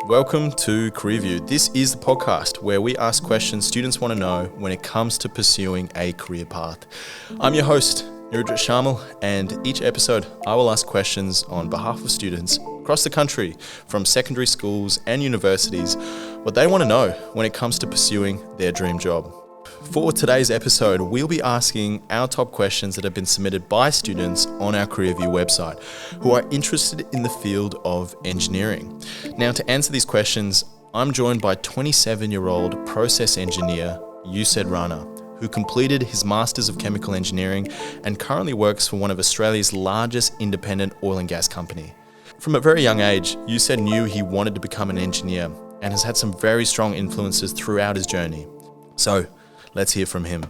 Welcome to Career View. This is the podcast where we ask questions students want to know when it comes to pursuing a career path. I'm your host, Nirajit Shamal, and each episode I will ask questions on behalf of students across the country from secondary schools and universities what they want to know when it comes to pursuing their dream job. For today's episode, we'll be asking our top questions that have been submitted by students on our Career View website who are interested in the field of engineering. Now, to answer these questions, I'm joined by 27-year-old process engineer Usaid Rana, who completed his Masters of Chemical Engineering and currently works for one of Australia's largest independent oil and gas company. From a very young age, Usaid knew he wanted to become an engineer and has had some very strong influences throughout his journey. So, let's hear from him.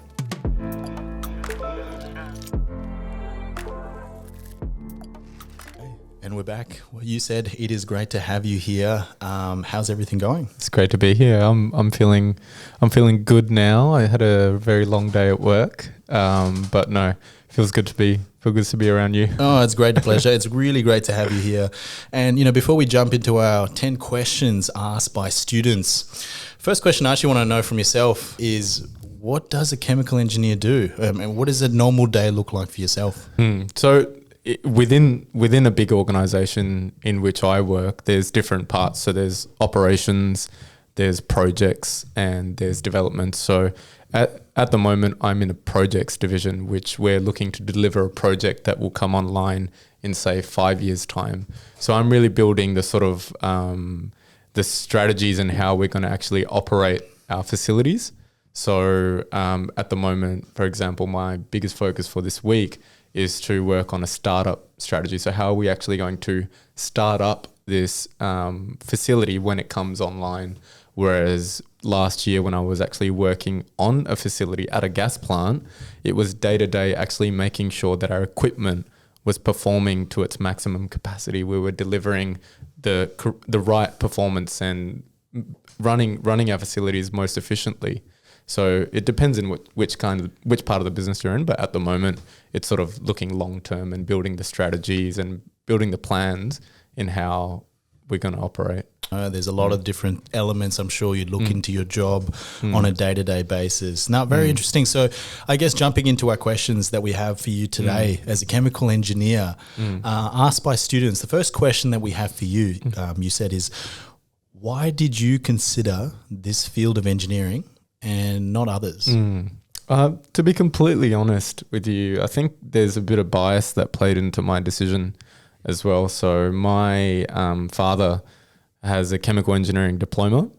And we're back. Well, you said it is great to have you here. How's everything going? It's great to be here. I'm feeling good now. I had a very long day at work, but no, feels good to be around you. Oh, it's great pleasure. It's really great to have you here. And before we jump into our 10 questions asked by students, first question I actually want to know from yourself is, what does a chemical engineer do? And what does a normal day look like for yourself? So within a big organization in which I work, there's different parts. So there's operations, there's projects, and there's development. So at the moment, I'm in a projects division, which we're looking to deliver a project that will come online in, say, 5 years' time. So I'm really building the sort of the strategies and how we're going to actually operate our facilities. So at the moment, for example, my biggest focus for this week is to work on a startup strategy. So how are we actually going to start up this facility when it comes online? Whereas last year when I was actually working on a facility at a gas plant, it was day-to-day actually making sure that our equipment was performing to its maximum capacity. We were delivering the right performance and running our facilities most efficiently. So it depends on which part of the business you're in, but at the moment it's sort of looking long term and building the strategies and building the plans in how we're going to operate. There's a lot of different elements I'm sure you'd look into your job on a day-to-day basis. Now, very interesting. So I guess jumping into our questions that we have for you today as a chemical engineer, asked by students, the first question that we have for you, you said is, why did you consider this field of engineering and not others? To be completely honest with you, I think there's a bit of bias that played into my decision as well. So my father has a chemical engineering diploma.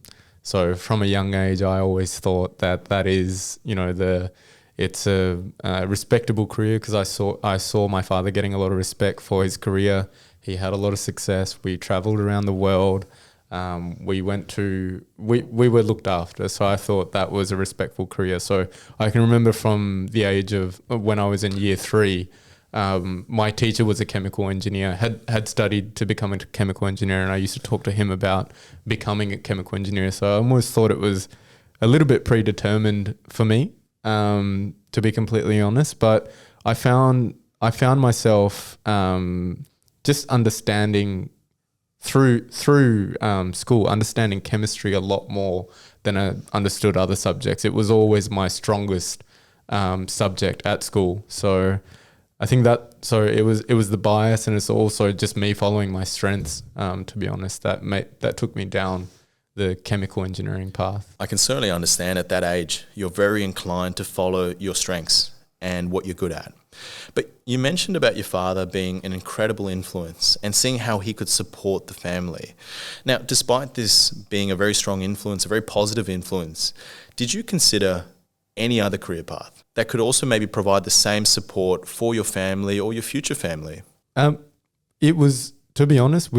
So from a young age, I always thought that is, it's a respectable career because I saw my father getting a lot of respect for his career. He had a lot of success. We traveled around the world. We were looked after, so I thought that was a respectful career. So I can remember from the age of when I was in year 3, my teacher was a chemical engineer, had studied to become a chemical engineer, and I used to talk to him about becoming a chemical engineer. So I almost thought it was a little bit predetermined for me, to be completely honest. But I found myself just understanding through school, understanding chemistry a lot more than I understood other subjects. It was always my strongest subject at school. So I think it was the bias, and it's also just me following my strengths, to be honest, that took me down the chemical engineering path. I can certainly understand at that age, you're very inclined to follow your strengths and what you're good at. But you mentioned about your father being an incredible influence and seeing how he could support the family. Now, despite this being a very strong influence, a very positive influence, did you consider any other career path that could also maybe provide the same support for your family or your future family? It was, to be honest,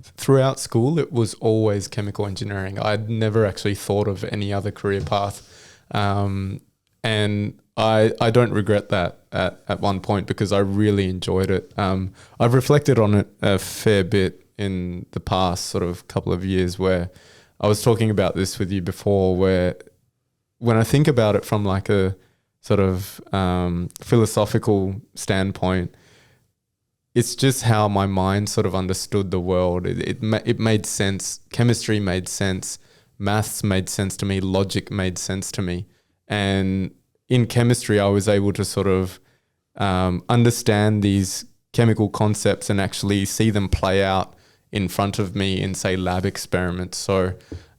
throughout school, it was always chemical engineering. I'd never actually thought of any other career path. And I don't regret that at one point because I really enjoyed it. I've reflected on it a fair bit in the past sort of couple of years, where I was talking about this with you before, where when I think about it from like a sort of philosophical standpoint, it's just how my mind sort of understood the world. It made sense. Chemistry made sense. Maths made sense to me. Logic made sense to me. And in chemistry, I was able to sort of understand these chemical concepts and actually see them play out in front of me in, say, lab experiments. So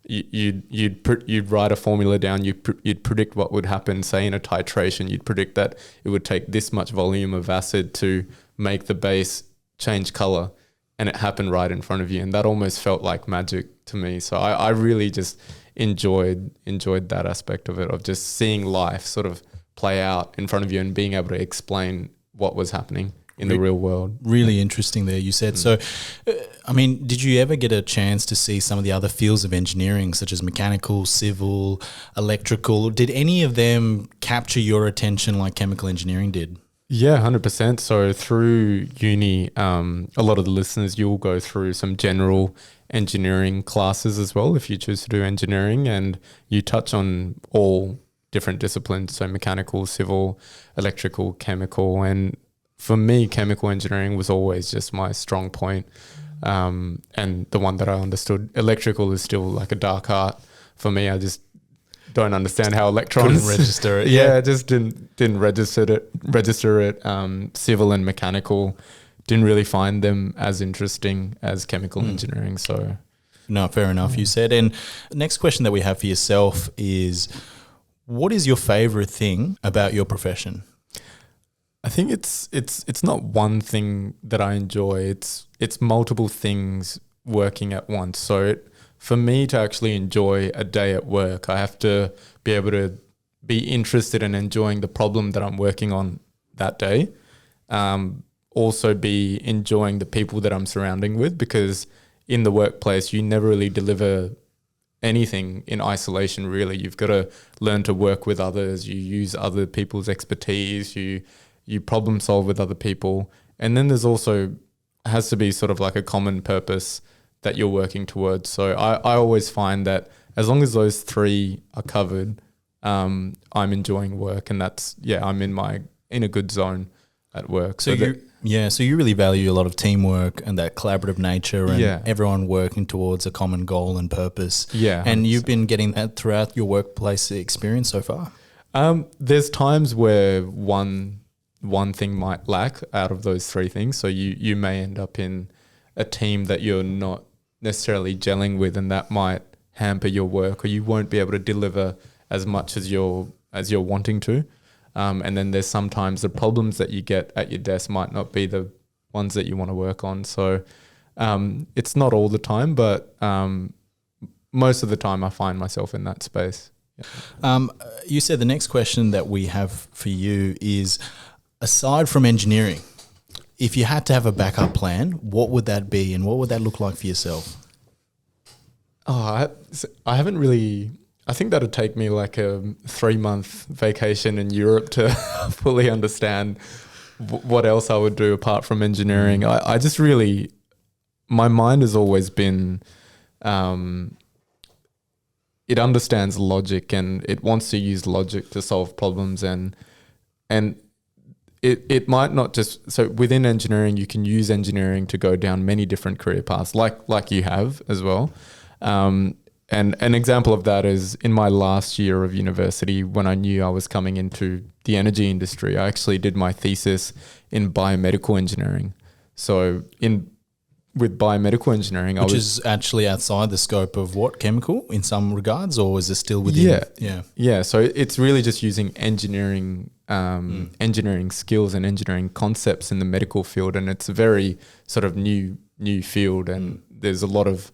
you'd write a formula down, you'd predict what would happen, say in a titration. You'd predict that it would take this much volume of acid to make the base change color, and it happened right in front of you. And that almost felt like magic to me. So I really just enjoyed that aspect of it, of just seeing life sort of play out in front of you and being able to explain what was happening in the real world. Really interesting there, you said. So, I mean, did you ever get a chance to see some of the other fields of engineering, such as mechanical, civil, electrical? Did any of them capture your attention like chemical engineering did? Yeah, 100%. So through uni, a lot of the listeners, you'll go through some general engineering classes as well if you choose to do engineering, and you touch on all different disciplines, so mechanical, civil, electrical, chemical. And for me, chemical engineering was always just my strong point, and the one that I understood. Electrical is still like a dark art for me. I just don't understand how electrons couldn't register it. Yeah, just didn't register it. Civil and mechanical, didn't really find them as interesting as chemical engineering. So no, fair enough, you said. And the next question that we have for yourself is, what is your favorite thing about your profession? I think it's not one thing that I enjoy. It's multiple things working at once. So for me to actually enjoy a day at work, I have to be able to be interested in enjoying the problem that I'm working on that day. Also be enjoying the people that I'm surrounding with, because in the workplace, you never really deliver anything in isolation, really. You've got to learn to work with others. You use other people's expertise. You problem solve with other people. And then there's also has to be sort of like a common purpose that you're working towards. So I always find that as long as those three are covered, I'm enjoying work, and I'm in a good zone at work. So you really value a lot of teamwork and that collaborative nature, and everyone working towards a common goal and purpose. Yeah. And you've been getting that throughout your workplace experience so far? There's times where one thing might lack out of those three things. So you may end up in a team that you're not necessarily gelling with, and that might hamper your work, or you won't be able to deliver as much as you're wanting to. And then there's sometimes the problems that you get at your desk might not be the ones that you want to work on. So it's not all the time, but most of the time I find myself in that space. Yeah. You said the next question that we have for you is, aside from engineering, if you had to have a backup plan, what would that be, and what would that look like for yourself? I haven't really... I think that'd take me like a 3-month vacation in Europe to fully understand what else I would do apart from engineering. I just really... My mind has always been... it understands logic, and it wants to use logic to solve problems, and it might not just... So within engineering, you can use engineering to go down many different career paths, like you have as well. And an example of that is in my last year of university, when I knew I was coming into the energy industry, I actually did my thesis in biomedical engineering. So with biomedical engineering, which is actually outside the scope of what, chemical in some regards, or is it still within? Yeah. So it's really just using engineering skills and engineering concepts in the medical field, and it's a very sort of new field, and there's a lot of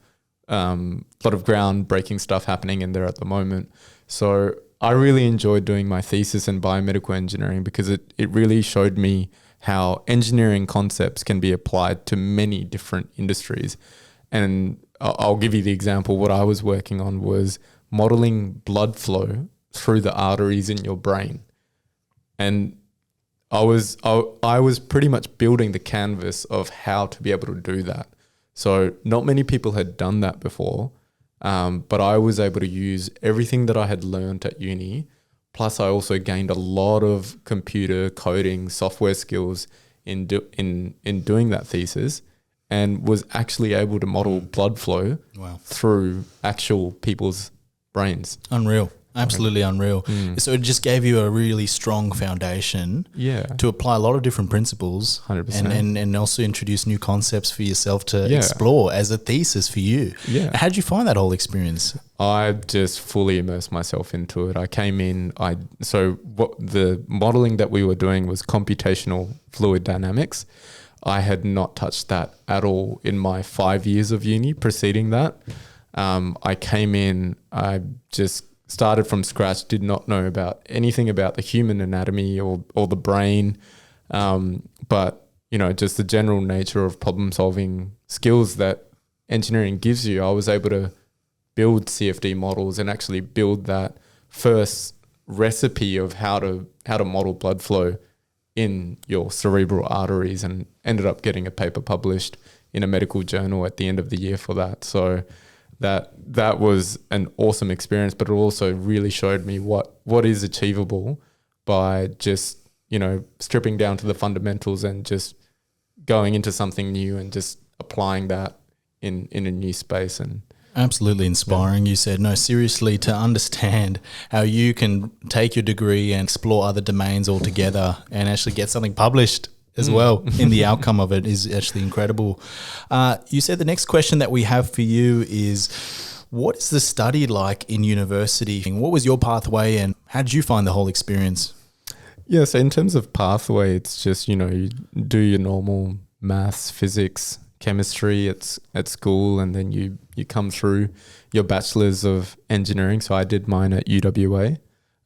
groundbreaking stuff happening in there at the moment. So I really enjoyed doing my thesis in biomedical engineering, because it really showed me how engineering concepts can be applied to many different industries. And I'll give you the example. What I was working on was modeling blood flow through the arteries in your brain. And I was pretty much building the canvas of how to be able to do that. So not many people had done that before, but I was able to use everything that I had learned at uni. Plus, I also gained a lot of computer coding software skills in doing that thesis, and was actually able to model blood flow through actual people's brains. Unreal. Absolutely unreal. So it just gave you a really strong foundation to apply a lot of different principles 100%. and also introduce new concepts for yourself to explore as a thesis for you. Yeah. How did you find that whole experience? I just fully immersed myself into it. I came in, what the modeling that we were doing was computational fluid dynamics. I had not touched that at all in my 5 years of uni preceding that. I came in, I just started from scratch, did not know about anything about the human anatomy or the brain. But, just the general nature of problem solving skills that engineering gives you, I was able to build CFD models and actually build that first recipe of how to model blood flow in your cerebral arteries, and ended up getting a paper published in a medical journal at the end of the year for that. So that was an awesome experience, but it also really showed me what is achievable by just, stripping down to the fundamentals and just going into something new and just applying that in a new space. And absolutely inspiring. You said, no, seriously, to understand how you can take your degree and explore other domains altogether and actually get something published as well in the outcome of it is actually incredible. You said the next question that we have for you is, what is the study like in university? What was your pathway and how did you find the whole experience? Yeah, so in terms of pathway, it's just, you do your normal maths, physics, chemistry at school, and then you come through your bachelor's of engineering. So I did mine at UWA.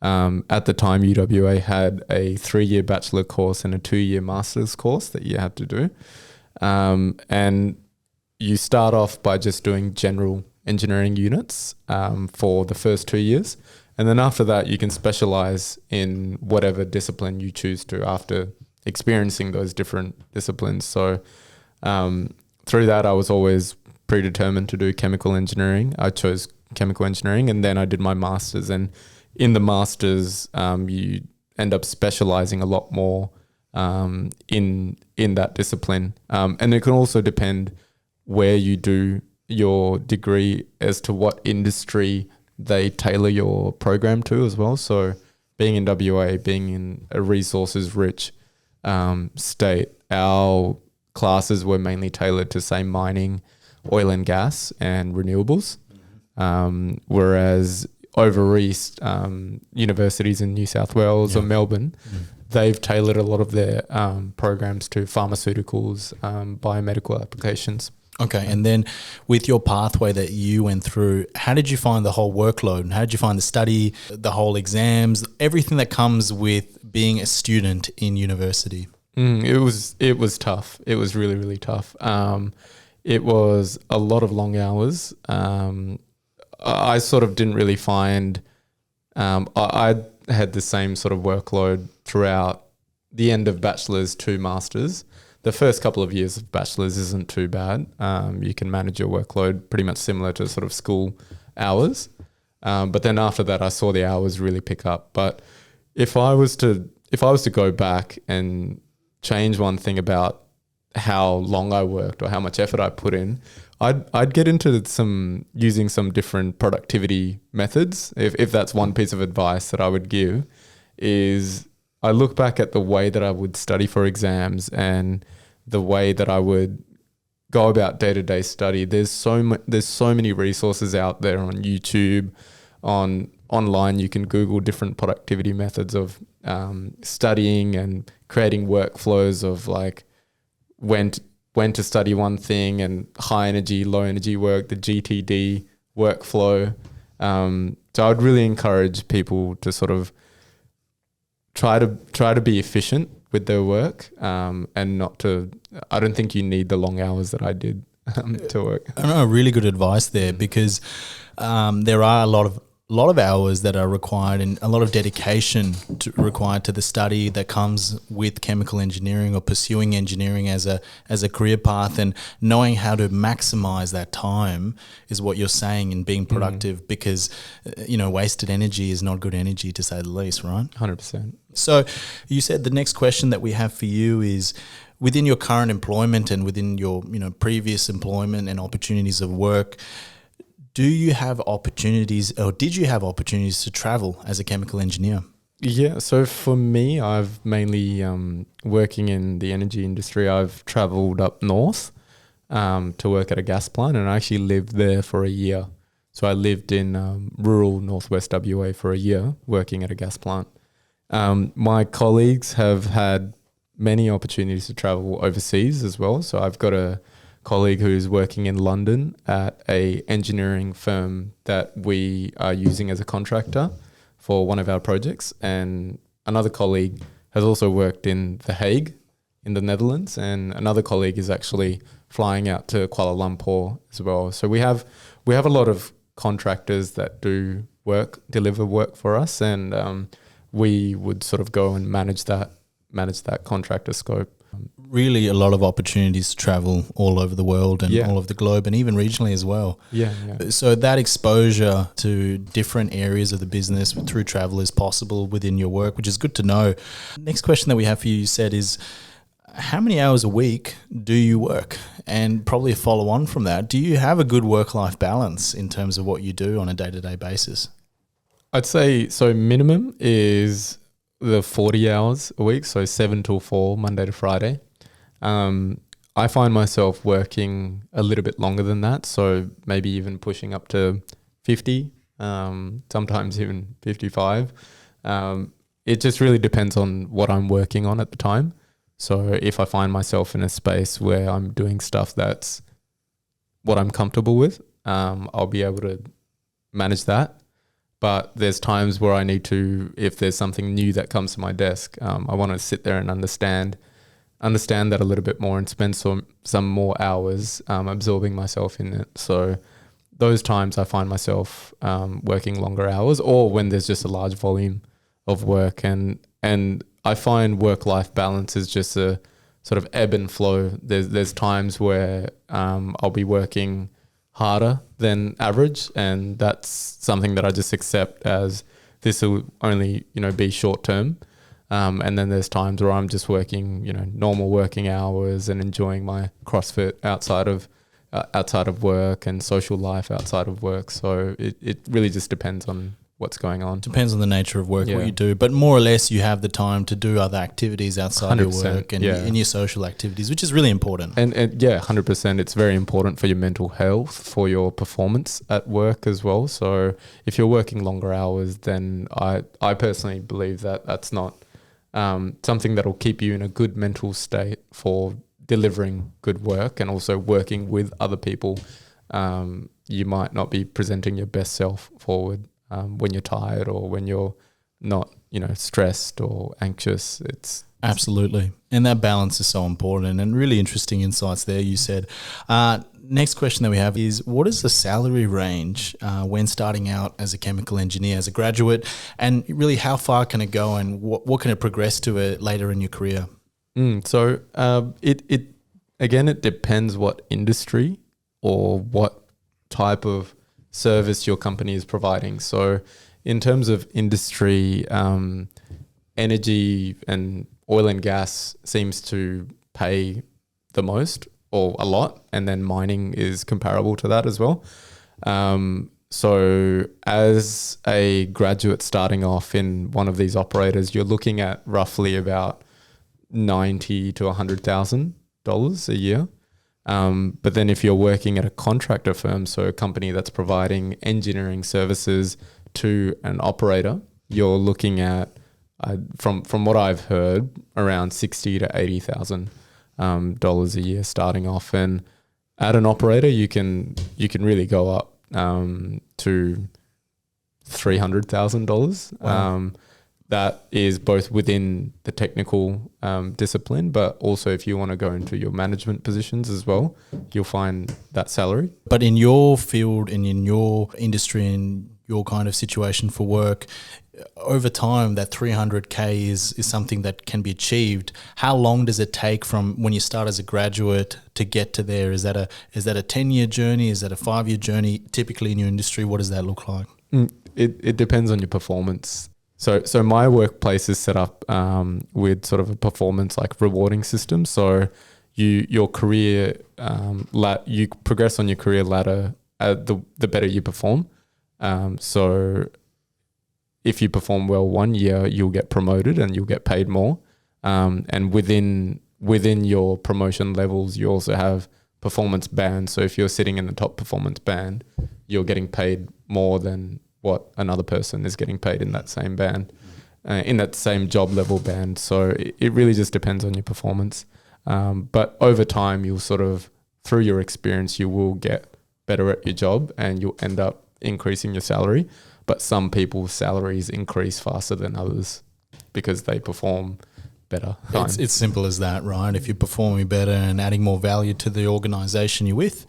At the time, UWA had a 3-year bachelor course and a 2-year master's course that you had to do. And you start off by just doing general engineering units for the first 2 years. And then after that, you can specialize in whatever discipline you choose to after experiencing those different disciplines. So through that, I was always predetermined to do chemical engineering. I chose chemical engineering, and then I did my master's. And in the master's, you end up specializing a lot more in that discipline. And it can also depend where you do your degree as to what industry they tailor your program to as well. So being in WA, being in a resources-rich state, our classes were mainly tailored to, say, mining, oil and gas, and renewables. Whereas over east, universities in New South Wales or Melbourne, they've tailored a lot of their programs to pharmaceuticals, biomedical applications. Okay, and then with your pathway that you went through, how did you find the whole workload? How did you find the study, the whole exams, everything that comes with being a student in university? It was tough. It was really, really tough. It was a lot of long hours. I sort of didn't really find, I had the same sort of workload throughout the end of bachelor's to master's. The first couple of years of bachelor's isn't too bad. You can manage your workload pretty much similar to sort of school hours. But then after that, I saw the hours really pick up. But if I was to go back and change one thing about how long I worked or how much effort I put in, I'd get into using some different productivity methods. If that's one piece of advice that I would give, is I look back at the way that I would study for exams and the way that I would go about day-to-day study. There's so many resources out there on YouTube, online. You can Google different productivity methods of studying and creating workflows of like when to study one thing, and high energy, low energy work, the GTD workflow. So I'd really encourage people to sort of try to be efficient with their work, and not to. I don't think you need the long hours that I did to work. I know, really good advice there, because there are a lot of hours that are required and a lot of dedication required to the study that comes with chemical engineering or pursuing engineering as a career path, and knowing how to maximize that time is what you're saying, and being productive, because wasted energy is not good energy, to say the least, right? 100%. So you said the next question that we have for you is, within your current employment and within your previous employment and opportunities of work, do you have opportunities, or did you have opportunities to travel as a chemical engineer? Yeah, so for me, I've mainly working in the energy industry. I've travelled up north to work at a gas plant, and I actually lived there for a year. So I lived in rural northwest WA for a year working at a gas plant. My colleagues have had many opportunities to travel overseas as well. So I've got a colleague who's working in London at a engineering firm that we are using as a contractor for one of our projects, and another colleague has also worked in The Hague in the Netherlands, and another colleague is actually flying out to Kuala Lumpur as well. So we have a lot of contractors that deliver work for us, and we would sort of go and manage that contractor scope. Really a lot of opportunities to travel all over the world and all over the globe, and even regionally as well. Yeah. So that exposure to different areas of the business through travel is possible within your work, which is good to know. Next question that we have for you, said, is how many hours a week do you work? And probably a follow on from that, do you have a good work-life balance in terms of what you do on a day-to-day basis? I'd say so minimum is the 40 hours a week, so 7 till 4, Monday to Friday. I find myself working a little bit longer than that, so maybe even pushing up to 50, sometimes even 55. It just really depends on what I'm working on at the time. So if I find myself in a space where I'm doing stuff that's what I'm comfortable with, I'll be able to manage that. But there's times where I need to, if there's something new that comes to my desk, I want to sit there and understand that a little bit more and spend some more hours absorbing myself in it. So those times I find myself working longer hours, or when there's just a large volume of work. And I find work-life balance is just a sort of ebb and flow. There's times where I'll be working harder than average, and that's something that I just accept as this will only be short term, and then there's times where I'm just working normal working hours and enjoying my CrossFit outside of work and social life outside of work. So it really just depends on what's going on. Depends on the nature of work, what you do, but more or less you have the time to do other activities outside your work and in your social activities, which is really important. And 100%, it's very important for your mental health, for your performance at work as well. So if you're working longer hours, then I personally believe that that's not something that will keep you in a good mental state for delivering good work, and also working with other people. You might not be presenting your best self forward when you're tired or when you're not, stressed or anxious. It's absolutely. And that balance is so important, and really interesting insights there, you said. Next question that we have is, what is the salary range when starting out as a chemical engineer, as a graduate, and really how far can it go, and what can it progress to later in your career? So it depends what industry or what type of service your company is providing. So in terms of industry, energy and oil and gas seems to pay the most, or a lot, and then mining is comparable to that as well. So as a graduate starting off in one of these operators, you're looking at roughly about $90,000 to $100,000 a year. But then if you're working at a contractor firm, so a company that's providing engineering services to an operator, you're looking at, from what I've heard, around $60,000 to $80,000 a year starting off. And at an operator, you can really go up to $300,000. Wow. That is both within the technical discipline, but also if you want to go into your management positions as well, you'll find that salary. But in your field and in your industry and your kind of situation for work, over time, that 300K is something that can be achieved. How long does it take from when you start as a graduate to get to there? Is that a 10-year journey? Is that a 5-year journey? Typically in your industry, what does that look like? It depends on your performance. So my workplace is set up with sort of a performance like rewarding system. So your career you progress on your career ladder the better you perform. So if you perform well 1 year, you'll get promoted and you'll get paid more. And within your promotion levels, you also have performance bands. So if you're sitting in the top performance band, you're getting paid more than what another person is getting paid in that same band, in that same job level band. So it really just depends on your performance. But over time, you'll sort of, through your experience, you will get better at your job and you'll end up increasing your salary. But some people's salaries increase faster than others because they perform better. It's simple as that, right? If you're performing better and adding more value to the organization you're with,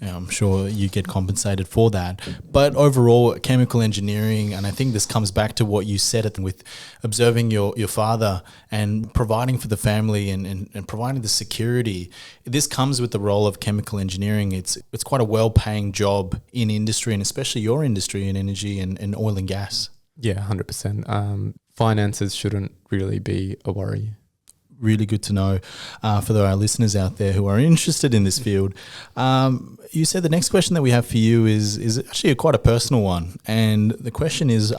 I'm sure you get compensated for that. But overall, chemical engineering, and I think this comes back to what you said with observing your father and providing for the family and providing the security. This comes with the role of chemical engineering. It's quite a well-paying job in industry, and especially your industry in energy and oil and gas. Yeah, 100%. Finances shouldn't really be a worry. Really good to know for our listeners out there who are interested in this field. You said the next question that we have for you is actually quite a personal one. And the question is,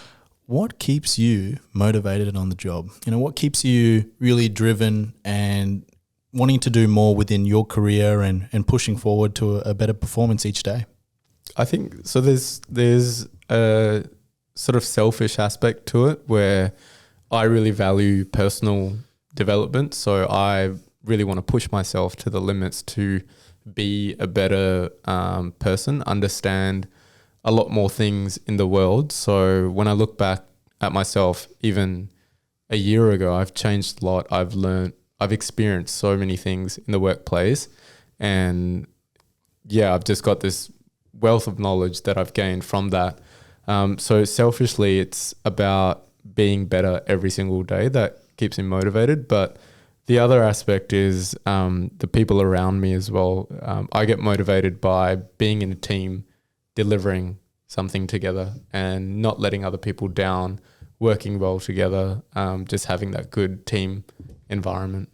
what keeps you motivated on the job? What keeps you really driven and wanting to do more within your career and pushing forward to a better performance each day? I think so. There's a sort of selfish aspect to it where I really value personal development. So I really want to push myself to the limits to be a better person, understand a lot more things in the world. So when I look back at myself, even a year ago, I've changed a lot. I've learned, I've experienced so many things in the workplace. And yeah, I've just got this wealth of knowledge that I've gained from that. So selfishly, it's about being better every single day. That keeps me motivated. But the other aspect is the people around me as well. I get motivated by being in a team, delivering something together and not letting other people down, working well together, just having that good team environment.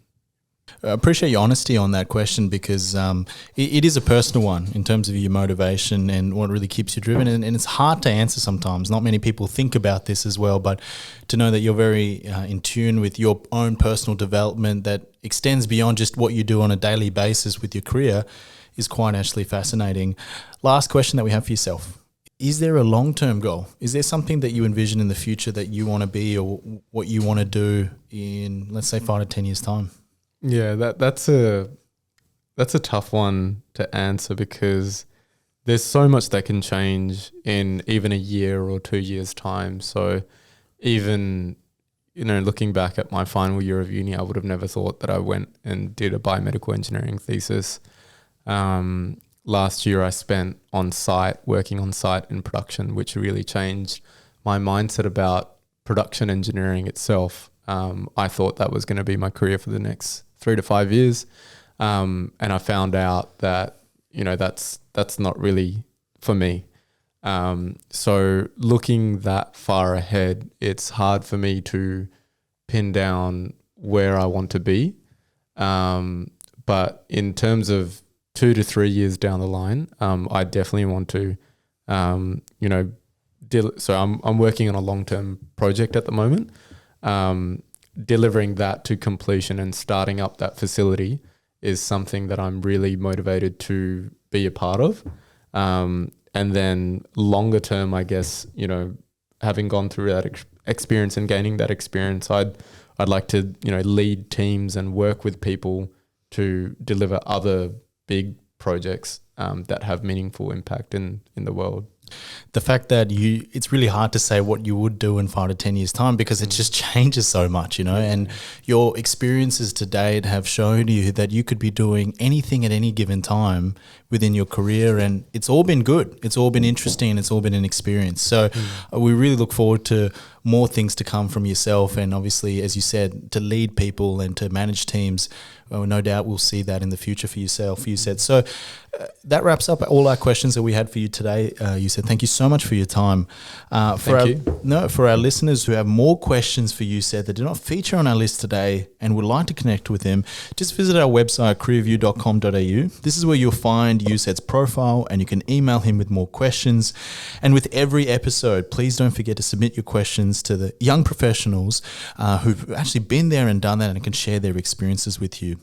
I appreciate your honesty on that question because it is a personal one in terms of your motivation and what really keeps you driven. And it's hard to answer sometimes. Not many people think about this as well, but to know that you're very in tune with your own personal development that extends beyond just what you do on a daily basis with your career is quite actually fascinating. Last question that we have for yourself. Is there a long-term goal? Is there something that you envision in the future that you want to be or what you want to do in, let's say, 5 to 10 years' time? Yeah, that's a tough one to answer because there's so much that can change in even a year or 2 years' time. So even, looking back at my final year of uni, I would have never thought that I went and did a biomedical engineering thesis. Last year I spent working on site in production, which really changed my mindset about production engineering itself. I thought that was going to be my career for the next 3 to 5 years. And I found out that, that's not really for me. So looking that far ahead, it's hard for me to pin down where I want to be. But in terms of 2 to 3 years down the line, I definitely want to, so I'm working on a long-term project at the moment. Delivering that to completion and starting up that facility is something that I'm really motivated to be a part of. And then longer term, I guess, having gone through that experience and gaining that experience, I'd like to, lead teams and work with people to deliver other big projects that have meaningful impact in the world. The fact that it's really hard to say what you would do in 5 to 10 years' time because it just changes so much, and your experiences to date have shown you that you could be doing anything at any given time within your career, and it's all been good. It's all been interesting, and it's all been an experience. So we really look forward to more things to come from yourself, and obviously, as you said, to lead people and to manage teams. Well, no doubt we'll see that in the future for yourself. You said so. That wraps up all our questions that we had for you today. Usaid, thank you so much for your time. For our listeners who have more questions for Usaid that did not feature on our list today and would like to connect with him, just visit our website, careerview.com.au. This is where you'll find Usaid's profile and you can email him with more questions. And with every episode, please don't forget to submit your questions to the young professionals who've actually been there and done that and can share their experiences with you.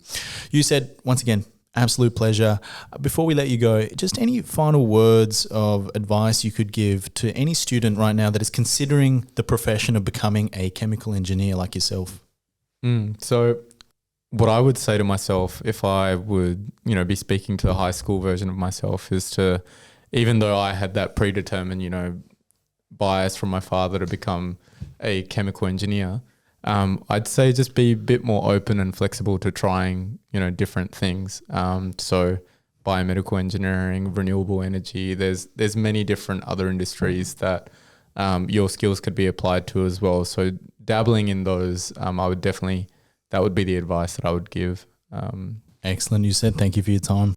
Usaid, once again, absolute pleasure. Before we let you go, just any final words of advice you could give to any student right now that is considering the profession of becoming a chemical engineer like yourself? So what I would say to myself if I would, be speaking to the high school version of myself is to, even though I had that predetermined, bias from my father to become a chemical engineer, I'd say just be a bit more open and flexible to trying, different things. So biomedical engineering, renewable energy, there's many different other industries that your skills could be applied to as well. So dabbling in those, that would be the advice that I would give. Excellent. Usaid, thank you for your time.